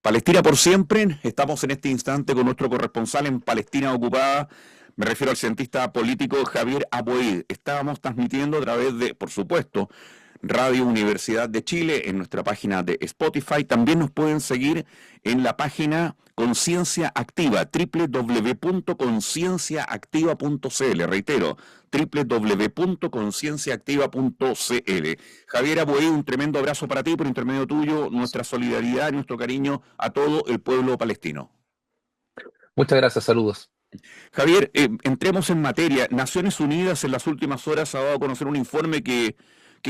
Palestina por siempre, estamos en este instante con nuestro corresponsal en Palestina ocupada, me refiero al cientista político Javier Aboid. Estábamos transmitiendo a través de, por supuesto, Radio Universidad de Chile, en nuestra página de Spotify. También nos pueden seguir en la página Conciencia Activa, www.concienciaactiva.cl. Reitero, www.concienciaactiva.cl. Javier Aboí, un tremendo abrazo para ti, por intermedio tuyo, nuestra solidaridad y nuestro cariño a todo el pueblo palestino. Muchas gracias, saludos. Javier, entremos en materia. Naciones Unidas en las últimas horas ha dado a conocer un informe que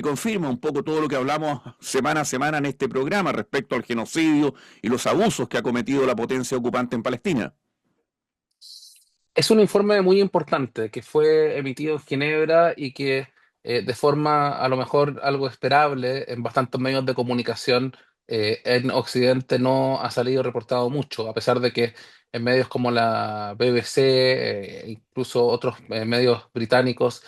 confirma un poco todo lo que hablamos semana a semana en este programa respecto al genocidio y los abusos que ha cometido la potencia ocupante en Palestina. Es un informe muy importante que fue emitido en Ginebra y que de forma a lo mejor algo esperable en bastantes medios de comunicación en Occidente no ha salido reportado mucho, a pesar de que en medios como la BBC, incluso otros medios británicos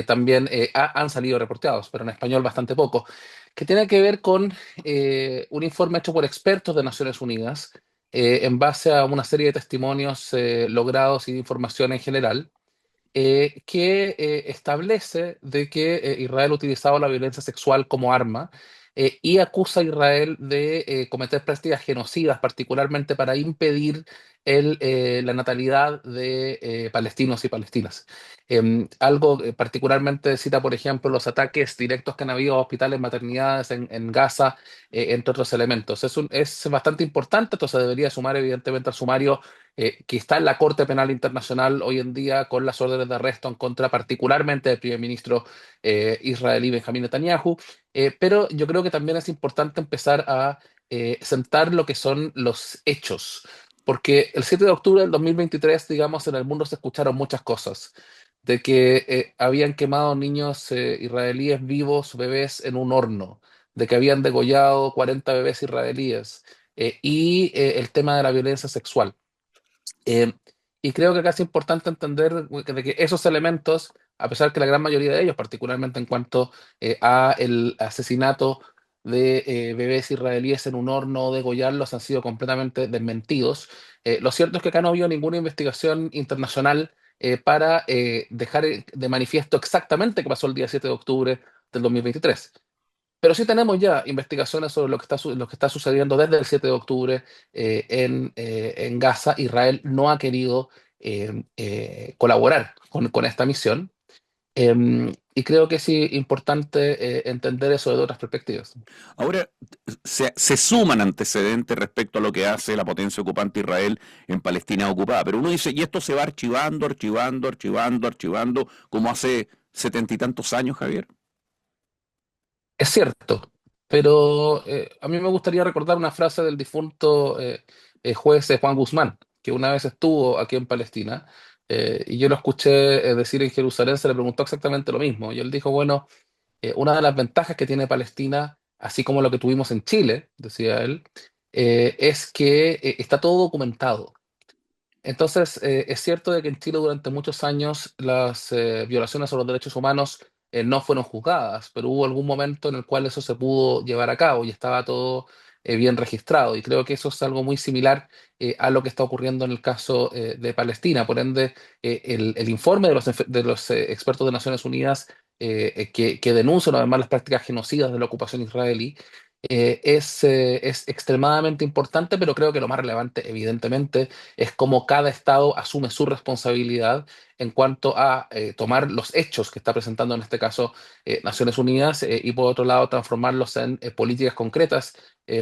también han salido reportados, pero en español bastante poco, que tiene que ver con un informe hecho por expertos de Naciones Unidas en base a una serie de testimonios logrados y de información en general, que establece de que Israel ha utilizado la violencia sexual como arma y acusa a Israel de cometer prácticas genocidas, particularmente para impedir la natalidad de palestinos y palestinas. Algo particularmente cita, por ejemplo, los ataques directos que han habido a hospitales, maternidades en Gaza, entre otros elementos. Es bastante importante, esto se debería sumar evidentemente al sumario que está en la Corte Penal Internacional hoy en día con las órdenes de arresto en contra particularmente del primer ministro israelí Benjamín Netanyahu, pero yo creo que también es importante empezar a sentar lo que son los hechos, porque el 7 de octubre del 2023, digamos, en el mundo se escucharon muchas cosas, de que habían quemado niños israelíes vivos, bebés en un horno, de que habían degollado 40 bebés israelíes y el tema de la violencia sexual. Eh, y creo que acá es importante entender de que esos elementos, a pesar que la gran mayoría de ellos, particularmente en cuanto a el asesinato de bebés israelíes en un horno o degollarlos, han sido completamente desmentidos. Lo cierto es que acá no ha habido ninguna investigación internacional para dejar de manifiesto exactamente qué pasó el día 7 de octubre del 2023. Pero sí tenemos ya investigaciones sobre lo que está sucediendo desde el 7 de octubre en Gaza. Israel no ha querido colaborar con esta misión. Y creo que es importante entender eso de otras perspectivas. Ahora, se suman antecedentes respecto a lo que hace la potencia ocupante Israel en Palestina ocupada, pero uno dice, y esto se va archivando, archivando, archivando, archivando, como hace 70 y tantos años, Javier. Es cierto, pero a mí me gustaría recordar una frase del difunto juez Juan Guzmán, que una vez estuvo aquí en Palestina, y yo lo escuché decir en Jerusalén, se le preguntó exactamente lo mismo, y él dijo, bueno, una de las ventajas que tiene Palestina, así como lo que tuvimos en Chile, decía él, es que está todo documentado. Entonces, es cierto de que en Chile durante muchos años las violaciones a los derechos humanos no fueron juzgadas, pero hubo algún momento en el cual eso se pudo llevar a cabo y estaba todo bien registrado. Y creo que eso es algo muy similar a lo que está ocurriendo en el caso de Palestina. Por ende, el informe de los expertos de Naciones Unidas que denuncian además las prácticas genocidas de la ocupación israelí es extremadamente importante, pero creo que lo más relevante, evidentemente, es cómo cada Estado asume su responsabilidad en cuanto a tomar los hechos que está presentando en este caso Naciones Unidas y por otro lado transformarlos en políticas concretas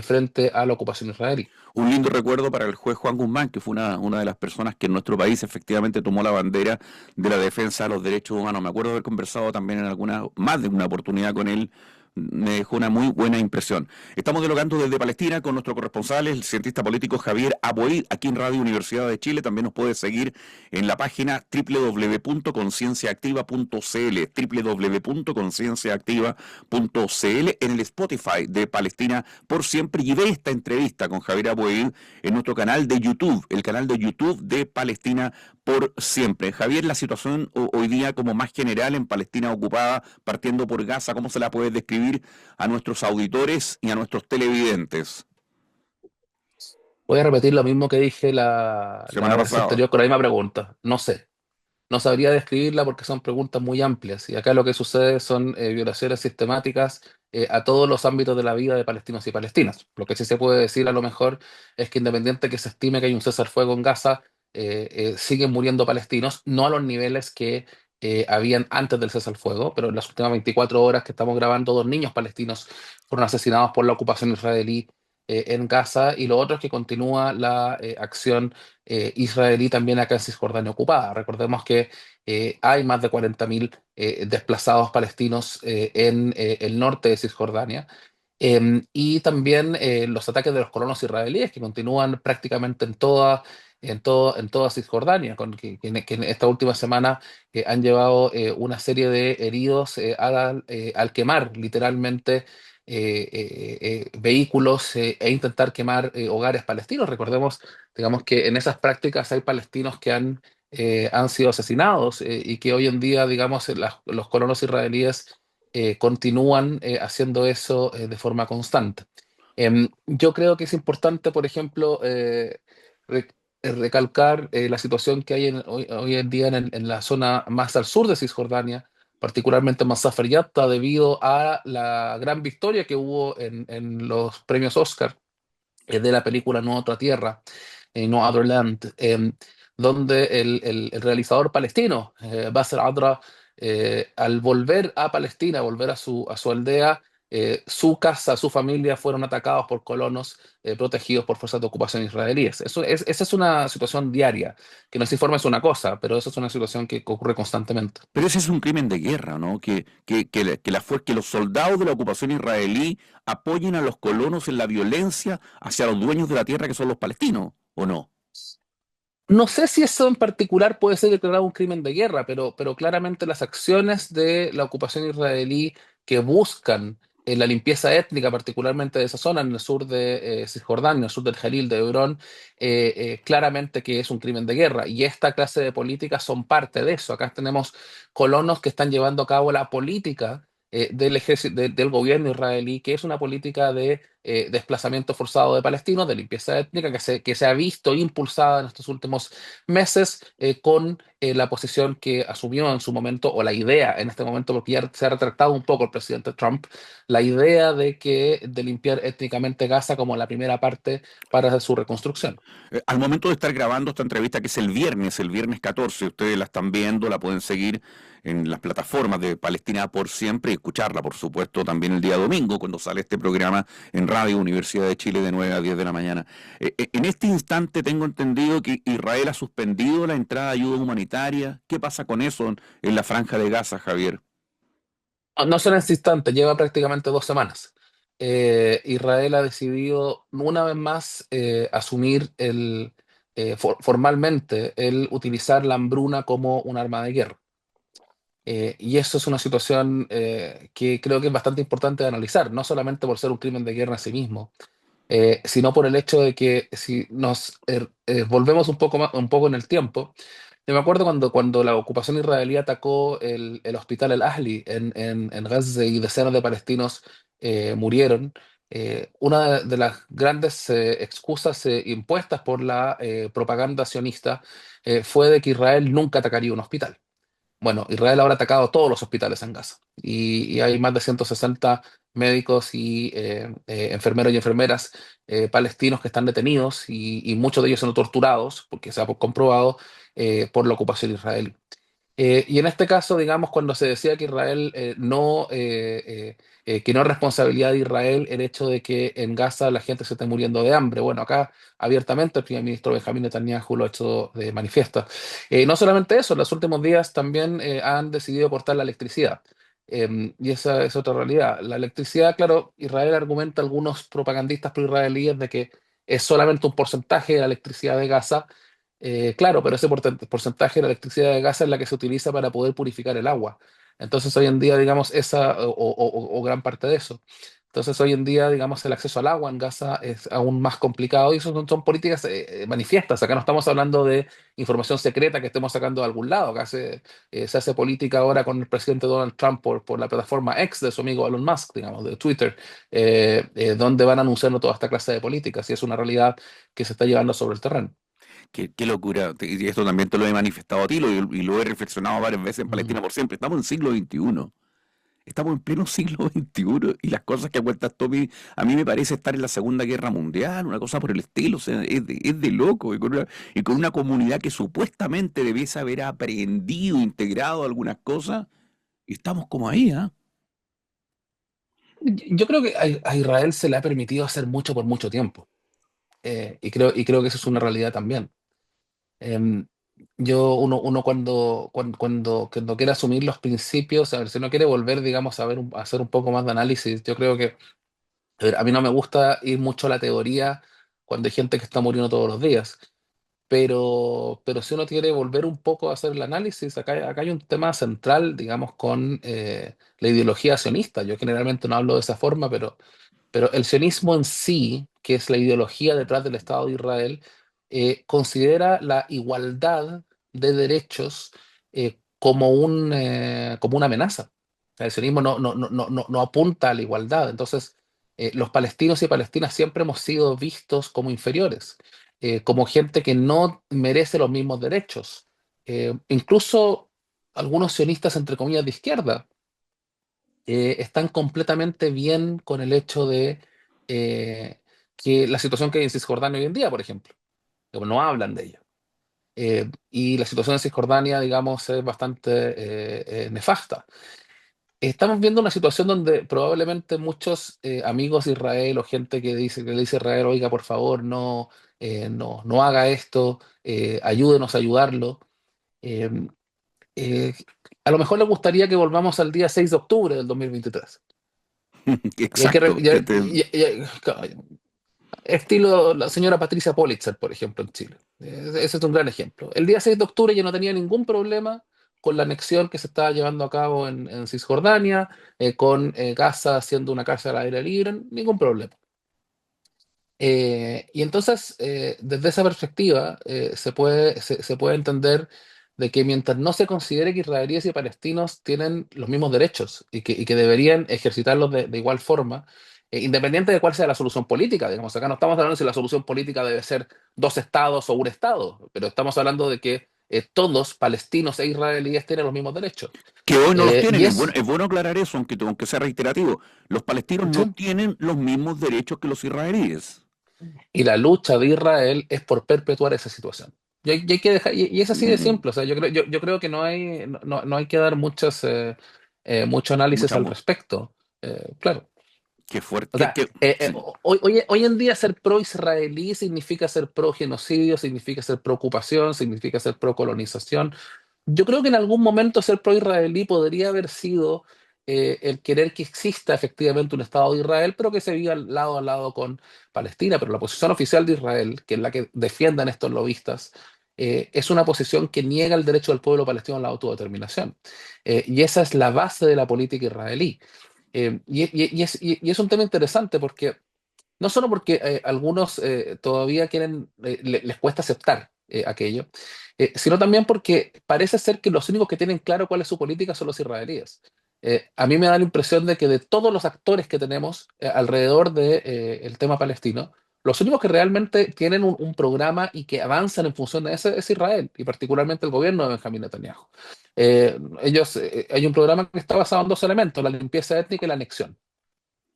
frente a la ocupación israelí. Un lindo recuerdo para el juez Juan Guzmán, que fue una de las personas que en nuestro país efectivamente tomó la bandera de la defensa de los derechos humanos. Me acuerdo haber conversado también en más de una oportunidad con él. Me dejó una muy buena impresión. Estamos dialogando desde Palestina con nuestro corresponsal, el cientista político Javier Aboid, aquí en Radio Universidad de Chile. También nos puede seguir en la página www.concienciaactiva.cl, www.concienciaactiva.cl, en el Spotify de Palestina por siempre. Y ve esta entrevista con Javier Aboid en nuestro canal de YouTube, el canal de YouTube de Palestina por siempre. Javier, la situación hoy día como más general en Palestina ocupada, partiendo por Gaza, ¿cómo se la puede describir a nuestros auditores y a nuestros televidentes? Voy a repetir lo mismo que dije la Semana vez pasada. anterior con la misma pregunta. No sé. No sabría describirla porque son preguntas muy amplias y acá lo que sucede son violaciones sistemáticas a todos los ámbitos de la vida de palestinos y palestinas. Lo que sí se puede decir a lo mejor es que independiente que se estime que hay un cese al fuego en Gaza, siguen muriendo palestinos, no a los niveles que habían antes del cese al fuego, pero en las últimas 24 horas que estamos grabando, 2 niños palestinos fueron asesinados por la ocupación israelí en Gaza y lo otro es que continúa la acción israelí también acá en Cisjordania ocupada. Recordemos que hay más de 40.000 desplazados palestinos en el norte de Cisjordania. Y también los ataques de los colonos israelíes que continúan prácticamente en toda Cisjordania, que en esta última semana han llevado una serie de heridos al quemar literalmente vehículos e intentar quemar hogares palestinos. Recordemos, digamos que en esas prácticas hay palestinos que han sido asesinados y que hoy en día, digamos, los colonos israelíes continúan haciendo eso de forma constante. Yo creo que es importante, por ejemplo, re- recalcar la situación que hay hoy en día en la zona más al sur de Cisjordania, particularmente en Masafer Yatta, debido a la gran victoria que hubo en los premios Oscar de la película No Otra Tierra, No Other Land, donde el realizador palestino, Basser Adra, al volver a Palestina, volver a su aldea, su casa, su familia fueron atacados por colonos protegidos por fuerzas de ocupación israelíes. Esa es una situación diaria, que no se informa es una cosa, pero esa es una situación que ocurre constantemente. Pero ese es un crimen de guerra, ¿no? Que los soldados de la ocupación israelí apoyen a los colonos en la violencia hacia los dueños de la tierra que son los palestinos, ¿o no? No sé si eso en particular puede ser declarado un crimen de guerra, pero claramente las acciones de la ocupación israelí que buscan la limpieza étnica, particularmente de esa zona, en el sur de Cisjordania, en el sur del Jalil, de Hebrón, claramente que es un crimen de guerra. Y esta clase de políticas son parte de eso. Acá tenemos colonos que están llevando a cabo la política del ejército, del gobierno israelí, que es una política de desplazamiento forzado de palestinos, de limpieza étnica, que se ha visto impulsada en estos últimos meses con la posición que asumió en su momento, o la idea en este momento, porque ya se ha retractado un poco el presidente Trump, la idea de limpiar étnicamente Gaza como la primera parte para su reconstrucción. Al momento de estar grabando esta entrevista, que es el viernes 14, ustedes la están viendo, la pueden seguir en las plataformas de Palestina por siempre y escucharla, por supuesto, también el día domingo, cuando sale este programa en Radio Universidad de Chile de 9 a 10 de la mañana. En este instante tengo entendido que Israel ha suspendido la entrada de ayuda humanitaria. ¿Qué pasa con eso en la franja de Gaza, Javier? No son en este instante, lleva prácticamente 2 semanas. Israel ha decidido una vez más asumir formalmente el utilizar la hambruna como un arma de guerra. Y eso es una situación que creo que es bastante importante de analizar, no solamente por ser un crimen de guerra en sí mismo, sino por el hecho de que si nos volvemos un poco en el tiempo, yo me acuerdo cuando la ocupación israelí atacó el hospital El Ahli en Gaza y decenas de palestinos murieron. Una de las grandes excusas impuestas por la propaganda sionista fue de que Israel nunca atacaría un hospital. Bueno, Israel ahora ha atacado todos los hospitales en Gaza y hay más de 160 médicos y enfermeros y enfermeras palestinos que están detenidos y muchos de ellos son torturados, porque se ha comprobado por la ocupación israelí. Y en este caso, digamos, cuando se decía que Israel que no es responsabilidad de Israel el hecho de que en Gaza la gente se esté muriendo de hambre. Bueno, acá abiertamente el primer ministro Benjamín Netanyahu lo ha hecho de manifiesto. No solamente eso, en los últimos días también han decidido cortar la electricidad. Y esa es otra realidad. La electricidad, claro, Israel argumenta algunos propagandistas pro-israelíes de que es solamente un porcentaje de la electricidad de Gaza. Claro, pero ese porcentaje de la electricidad de Gaza es la que se utiliza para poder purificar el agua. Entonces, hoy en día, digamos, esa o gran parte de eso. Entonces hoy en día, digamos, el acceso al agua en Gaza es aún más complicado y eso son políticas manifiestas. Acá no estamos hablando de información secreta que estemos sacando de algún lado. Acá se hace política ahora con el presidente Donald Trump por la plataforma X de su amigo Elon Musk, digamos, de Twitter, donde van anunciando toda esta clase de políticas y es una realidad que se está llevando sobre el terreno. Qué locura. Y esto también te lo he manifestado a ti y lo he reflexionado varias veces en Mm. Palestina por siempre. Estamos en siglo XXI. Estamos en pleno siglo XXI y las cosas que cuentas Tommy, a mí me parece estar en la Segunda Guerra Mundial, una cosa por el estilo, o sea, es de loco, y con una comunidad que supuestamente debiese haber aprendido, integrado algunas cosas, y estamos como ahí, ¿ah? Yo creo que a Israel se le ha permitido hacer mucho por mucho tiempo. Y creo que eso es una realidad también. Em, uno cuando quiere asumir los principios, a ver, si uno quiere volver, digamos, a hacer un poco más de análisis, yo creo que, a ver, a mí no me gusta ir mucho a la teoría cuando hay gente que está muriendo todos los días, pero si uno quiere volver un poco a hacer el análisis, acá hay un tema central, digamos, con la ideología sionista. Yo generalmente no hablo de esa forma, pero el sionismo en sí, que es la ideología detrás del Estado de Israel, considera la igualdad de derechos como una amenaza. O sea, el sionismo no apunta a la igualdad. Entonces, los palestinos y palestinas siempre hemos sido vistos como inferiores, como gente que no merece los mismos derechos. Incluso algunos sionistas, entre comillas, de izquierda están completamente bien con el hecho de que la situación que hay en Cisjordania hoy en día, por ejemplo, que no hablan de ella. Y la situación en Cisjordania, digamos, es bastante nefasta. Estamos viendo una situación donde probablemente muchos amigos de Israel o gente que le dice a Israel, oiga, por favor, no haga esto, ayúdenos a ayudarlo. eh, eh, a lo mejor le gustaría que volvamos al día 6 de octubre del 2023. Y hay que, Exacto. estilo la señora Patricia Politzer, por ejemplo, en Chile. Ese es un gran ejemplo. El día 6 de octubre ya no tenía ningún problema con la anexión que se estaba llevando a cabo en Cisjordania, con Gaza siendo una cárcel al aire libre, ningún problema. Y entonces, desde esa perspectiva, se puede entender de que mientras no se considere que israelíes y palestinos tienen los mismos derechos y que deberían ejercitarlos de igual forma, independiente de cuál sea la solución política, digamos, acá no estamos hablando de si la solución política debe ser dos estados o un estado, pero estamos hablando de que todos, palestinos e israelíes, tienen los mismos derechos. Que hoy no los Y tienen, es, es bueno aclarar eso, aunque sea reiterativo. Los palestinos no sí. tienen los mismos derechos que los israelíes. Y la lucha de Israel es por perpetuar esa situación. Y hay que dejar, y es así de Mm, simple. O sea, yo creo que no hay que dar mucho análisis mucha, al respecto. Claro. qué O fuerte, sea, sí, hoy en día ser pro-israelí significa ser pro-genocidio, significa ser pro-ocupación, significa ser pro-colonización. Yo creo que en algún momento ser pro-israelí podría haber sido el querer que exista efectivamente un Estado de Israel, pero que se viva lado a lado con Palestina. Pero la posición oficial de Israel, que es la que defiendan estos lobistas, es una posición que niega el derecho del pueblo palestino a la autodeterminación. Y esa es la base de la política israelí. Y es un tema interesante porque no solo porque algunos todavía les cuesta aceptar aquello, sino también porque parece ser que los únicos que tienen claro cuál es su política son los israelíes. A mí me da la impresión de que de todos los actores que tenemos alrededor del tema palestino, los únicos que realmente tienen un programa y que avanzan en función de eso es Israel, y particularmente el gobierno de Benjamín Netanyahu. Hay un programa que está basado en dos elementos, la limpieza étnica y la anexión,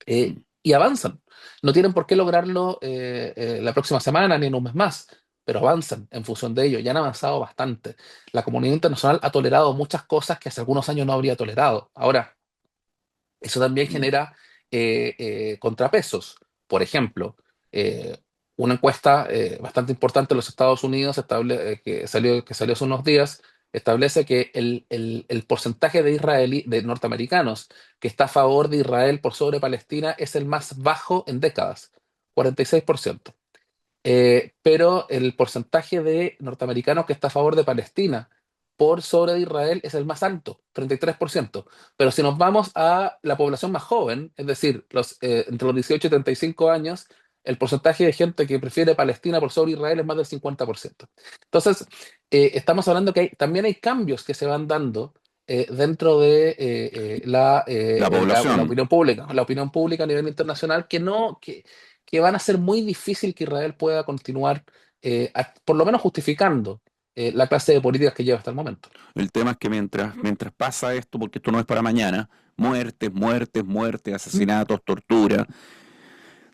y avanzan. No tienen por qué lograrlo la próxima semana ni en un mes más, pero avanzan en función de ello. Ya han avanzado bastante. La comunidad internacional ha tolerado muchas cosas que hace algunos años no habría tolerado. Ahora, eso también genera contrapesos. Por ejemplo, eh, una encuesta bastante importante en los Estados Unidos que salió hace unos días establece que el porcentaje de norteamericanos que está a favor de Israel por sobre Palestina es el más bajo en décadas, 46%. Pero el porcentaje de norteamericanos que está a favor de Palestina por sobre de Israel es el más alto, 33%. Pero si nos vamos a la población más joven, es decir, entre los 18 y 35 años, el porcentaje de gente que prefiere Palestina por sobre Israel es más del 50%. Entonces, estamos hablando que también hay cambios que se van dando dentro de La la población. opinión pública a nivel internacional que van a ser muy difícil que Israel pueda continuar, por lo menos justificando la clase de políticas que lleva hasta el momento. El tema es que mientras pasa esto, porque esto no es para mañana, muertes, muertes, muertes, ¿Mm? asesinatos, tortura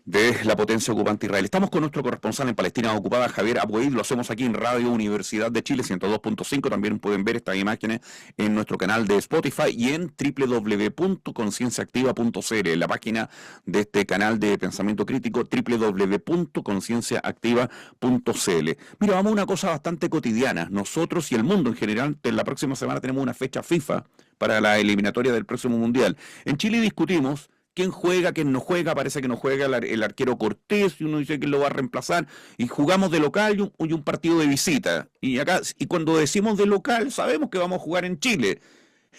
de la potencia ocupante Israel. Estamos con nuestro corresponsal en Palestina ocupada, Javier Abuid, lo hacemos aquí en Radio Universidad de Chile 102.5, también pueden ver estas imágenes en nuestro canal de Spotify y en www.concienciaactiva.cl, la página de este canal de pensamiento crítico, www.concienciaactiva.cl. Mira, vamos a una cosa bastante cotidiana, nosotros y el mundo en general, en la próxima semana tenemos una fecha FIFA para la eliminatoria del próximo Mundial. En Chile discutimos quién juega, quién no juega, parece que no juega el arquero Cortés, y uno dice que lo va a reemplazar, y jugamos de local y un partido de visita. Y cuando decimos de local, sabemos que vamos a jugar en Chile.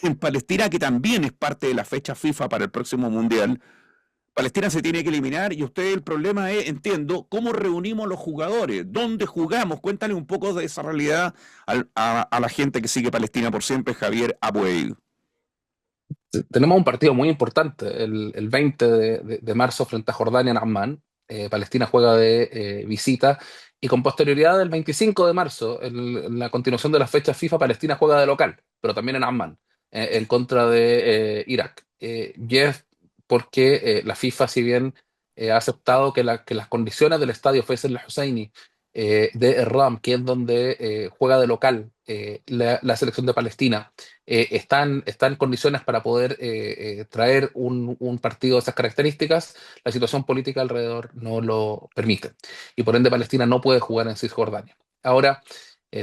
En Palestina, que también es parte de la fecha FIFA para el próximo Mundial, Palestina se tiene que eliminar y usted el problema es, entiendo, cómo reunimos los jugadores, dónde jugamos. Cuéntale un poco de esa realidad a la gente que sigue Palestina por siempre, Javier Abueid. Tenemos un partido muy importante el 20 de marzo frente a Jordania en Amman. Palestina juega de visita y con posterioridad el 25 de marzo, en la continuación de la fecha FIFA, Palestina juega de local, pero también en Amman, en contra de Irak. Y es porque la FIFA, si bien ha aceptado que las condiciones del estadio Faisal al-Husseini de Ram, que es donde juega de local la selección de Palestina, está en condiciones para poder traer un partido de esas características, la situación política alrededor no lo permite. Y por ende Palestina no puede jugar en Cisjordania. Ahora,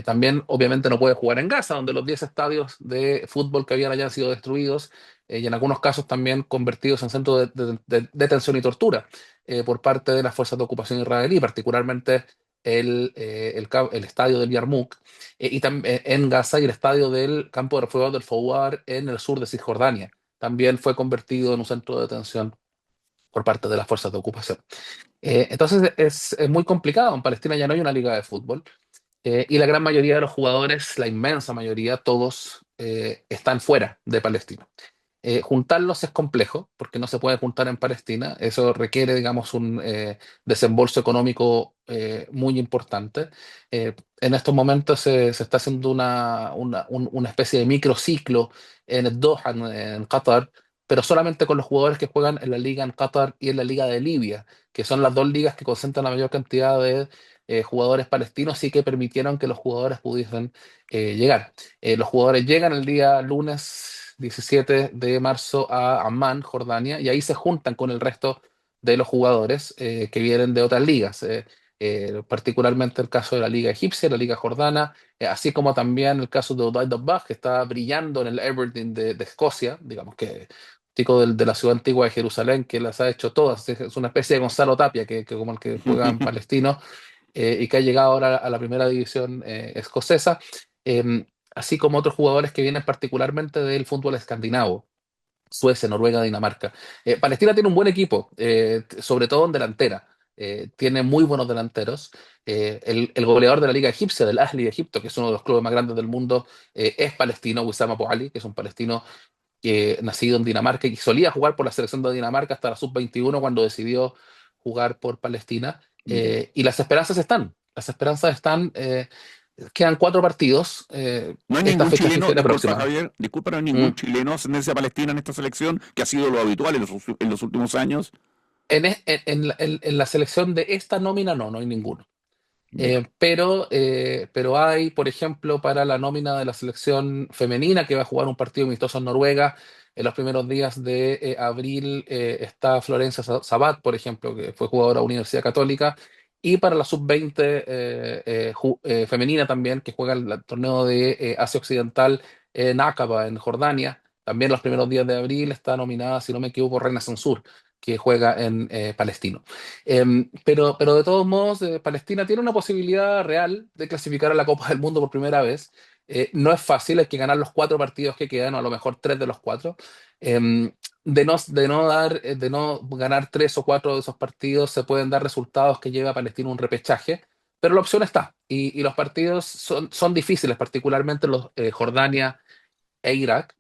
también obviamente no puede jugar en Gaza, donde los 10 estadios de fútbol que habían allá han sido destruidos y en algunos casos también convertidos en centros de detención y tortura por parte de las fuerzas de ocupación israelí, particularmente el estadio del Yarmouk, y también en Gaza y el estadio del campo de refugiados del Fawar en el sur de Cisjordania. También fue convertido en un centro de detención por parte de las fuerzas de ocupación. Entonces es muy complicado. En Palestina ya no hay una liga de fútbol y la gran mayoría de los jugadores, la inmensa mayoría, todos están fuera de Palestina. Juntarlos es complejo porque no se puede juntar en Palestina. Eso requiere, digamos, un desembolso económico muy importante. En estos momentos se está haciendo una especie de microciclo en el Doha, en Qatar, pero solamente con los jugadores que juegan en la liga en Qatar y en la liga de Libia, que son las dos ligas que concentran la mayor cantidad de jugadores palestinos y que permitieron que los jugadores pudiesen llegar. Los jugadores llegan el día lunes 17 de marzo a Amman, Jordania, y ahí se juntan con el resto de los jugadores que vienen de otras ligas, particularmente el caso de la Liga Egipcia, la Liga Jordana, así como también el caso de Uday Dabbagh, que está brillando en el Aberdeen de Escocia, digamos que chico de la ciudad antigua de Jerusalén, que las ha hecho todas, es una especie de Gonzalo Tapia, que como el que juega en Palestino, y que ha llegado ahora a la primera división escocesa, así como otros jugadores que vienen particularmente del fútbol escandinavo. Suecia, Noruega, Dinamarca. Palestina tiene un buen equipo, sobre todo en delantera. Tiene muy buenos delanteros. El goleador de la Liga Egipcia, del Ahly de Egipto, que es uno de los clubes más grandes del mundo, es palestino, Wissam Abu Ali, que es un palestino que nacido en Dinamarca y solía jugar por la selección de Dinamarca hasta la sub-21 cuando decidió jugar por Palestina. Y las esperanzas están, quedan 4 partidos, No hay esta ningún fecha chileno, FIFA y la disculpa próxima. Javier, disculpa, no hay Mm. ningún chileno ascendencia palestina en esta selección, que ha sido lo habitual en los últimos años. En la selección de esta nómina no hay ninguno. Ya. Pero hay, por ejemplo, para la nómina de la selección femenina que va a jugar un partido amistoso en Noruega en los primeros días de abril, está Florencia Sabat, por ejemplo, que fue jugadora de Universidad Católica, y para la sub-20 femenina también, que juega el torneo de Asia Occidental en Aqaba, en Jordania, también los primeros días de abril está nominada, si no me equivoco, Reina Sansur, que juega en Palestino. Pero de todos modos, Palestina tiene una posibilidad real de clasificar a la Copa del Mundo por primera vez. No es fácil, hay que ganar los 4 partidos que quedan, o a lo mejor 3 de los 4. Em, de no ganar 3 o 4 de esos partidos, se pueden dar resultados que lleve a Palestina a un repechaje, pero la opción está. Y los partidos son difíciles, particularmente los Jordania e Irak,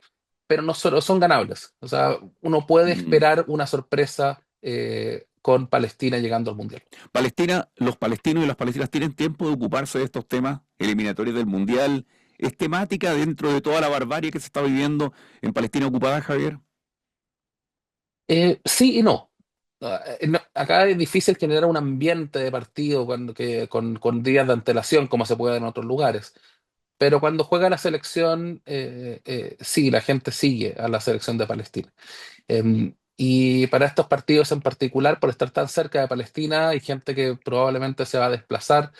pero no son ganables. O sea, uno puede Mm. esperar una sorpresa con Palestina llegando al Mundial. Palestina, los palestinos y las palestinas tienen tiempo de ocuparse de estos temas eliminatorios del Mundial. ¿Es temática dentro de toda la barbarie que se está viviendo en Palestina ocupada, Javier? Sí y no. Acá es difícil generar un ambiente de partido con días de antelación, como se puede en otros lugares. Pero cuando juega la selección, sí, la gente sigue a la selección de Palestina. Y para estos partidos en particular, por estar tan cerca de Palestina, hay gente que probablemente se va a desplazar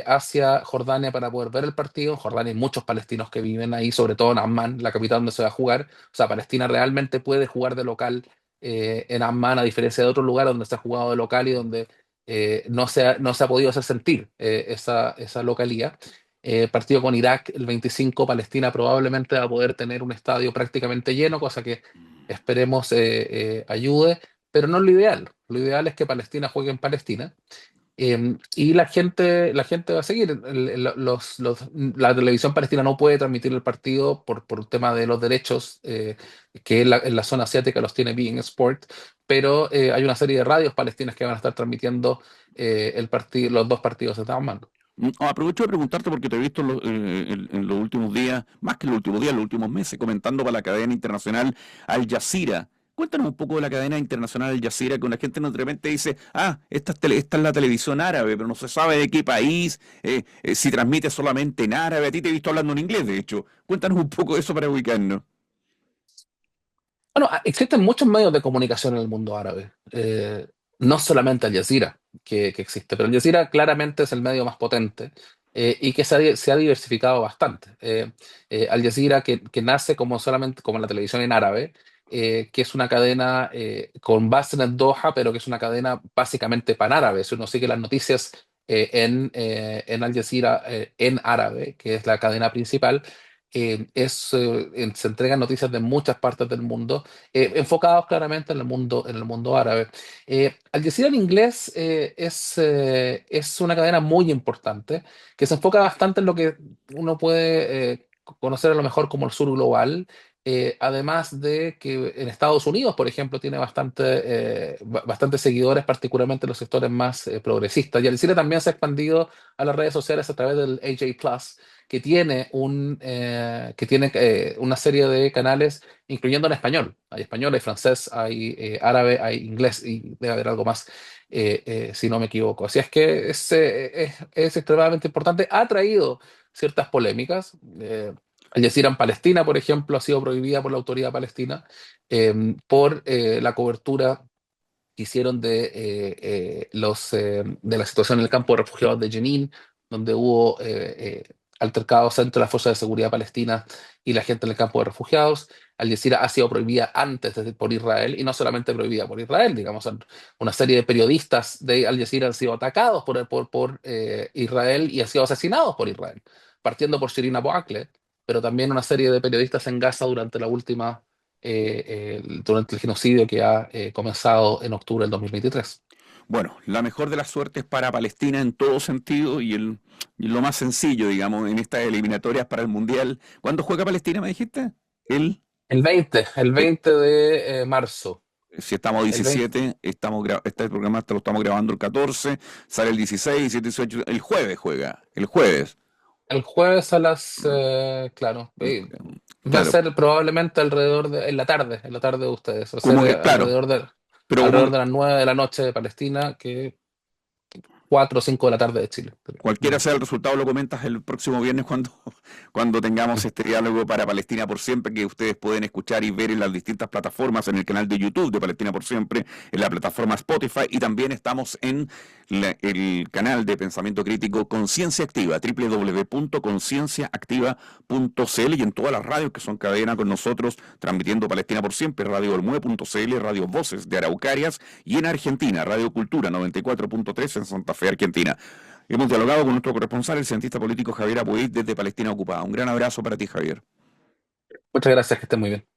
hacia Jordania para poder ver el partido. En Jordania hay muchos palestinos que viven ahí, sobre todo en Amman, la capital donde se va a jugar. O sea, Palestina realmente puede jugar de local en Amman, a diferencia de otros lugares donde se ha jugado de local y donde no se ha podido hacer sentir esa localía. Partido con Irak el 25, Palestina probablemente va a poder tener un estadio prácticamente lleno, cosa que esperemos ayude, pero no es lo ideal. Lo ideal es que Palestina juegue en Palestina. Y la gente va a seguir. La televisión palestina no puede transmitir el partido por el tema de los derechos, que en la zona asiática los tiene Bein Sport, pero hay una serie de radios palestinas que van a estar transmitiendo los 2 partidos de Amman. Aprovecho de preguntarte porque te he visto en los últimos días, más que en los últimos días, en los últimos meses, comentando para la cadena internacional Al Jazeera. Cuéntanos un poco de la cadena internacional Al Jazeera, que la gente de repente dice, esta es la televisión árabe, pero no se sabe de qué país, si transmite solamente en árabe. A ti te he visto hablando en inglés, de hecho. Cuéntanos un poco de eso para ubicarnos. Bueno, existen muchos medios de comunicación en el mundo árabe. No solamente Al Jazeera que existe, pero Al Jazeera claramente es el medio más potente y que se ha diversificado bastante. Al Jazeera que nace como solamente como la televisión en árabe, que es una cadena con base en el Doha, pero que es una cadena básicamente panárabe. Si uno sigue las noticias en Al Jazeera en árabe, que es la cadena principal, se entregan noticias de muchas partes del mundo, enfocados claramente en el mundo árabe. Al Jazeera en inglés es una cadena muy importante que se enfoca bastante en lo que uno puede conocer a lo mejor como el sur global. Además de que en Estados Unidos, por ejemplo, tiene bastantes seguidores, particularmente en los sectores más progresistas. Y Al Jazeera también se ha expandido a las redes sociales a través del AJ Plus, que tiene una serie de canales, incluyendo en español. Hay español, hay francés, hay árabe, hay inglés y debe haber algo más, si no me equivoco. Así es que es extremadamente importante. Ha traído ciertas polémicas. Al Jazeera en Palestina, por ejemplo, ha sido prohibida por la autoridad palestina por la cobertura que hicieron de la situación en el campo de refugiados de Jenin, donde hubo altercados entre las fuerzas de seguridad palestinas y la gente en el campo de refugiados. Al Jazeera ha sido prohibida antes por Israel, y no solamente prohibida por Israel, digamos, una serie de periodistas de Al Jazeera han sido atacados por Israel y han sido asesinados por Israel, partiendo por Shirin Abu Akleh, pero también una serie de periodistas en Gaza durante el genocidio que ha comenzado en octubre del 2023. Bueno, la mejor de las suertes para Palestina en todo sentido y lo más sencillo, digamos, en estas eliminatorias para el Mundial. ¿Cuándo juega Palestina, me dijiste? El, el, El 20 de marzo. si estamos El 20, 17, este programa lo estamos grabando el 14, sale el 16, 17, 18, el jueves juega, el jueves. el jueves claro, va a Claro, ser probablemente en la tarde de ustedes, va a ser como que, claro, pero como alrededor de las 9 de la noche de Palestina, que 4 o 5 de la tarde de Chile. cualquiera sea el resultado, lo comentas el próximo viernes cuando tengamos este diálogo para Palestina por Siempre, que ustedes pueden escuchar y ver en las distintas plataformas, en el canal de YouTube de Palestina por Siempre, en la plataforma Spotify, y también estamos en el canal de Pensamiento Crítico Conciencia Activa, www.concienciaactiva.cl, y en todas las radios que son cadena con nosotros, transmitiendo Palestina por Siempre, Radio Olmue.cl, Radio Voces de Araucarias, y en Argentina, Radio Cultura 94.3 en Santa Fe, Argentina. Hemos dialogado con nuestro corresponsal, el cientista político Javier Apuig, desde Palestina Ocupada. Un gran abrazo para ti, Javier. Muchas gracias, que estés muy bien.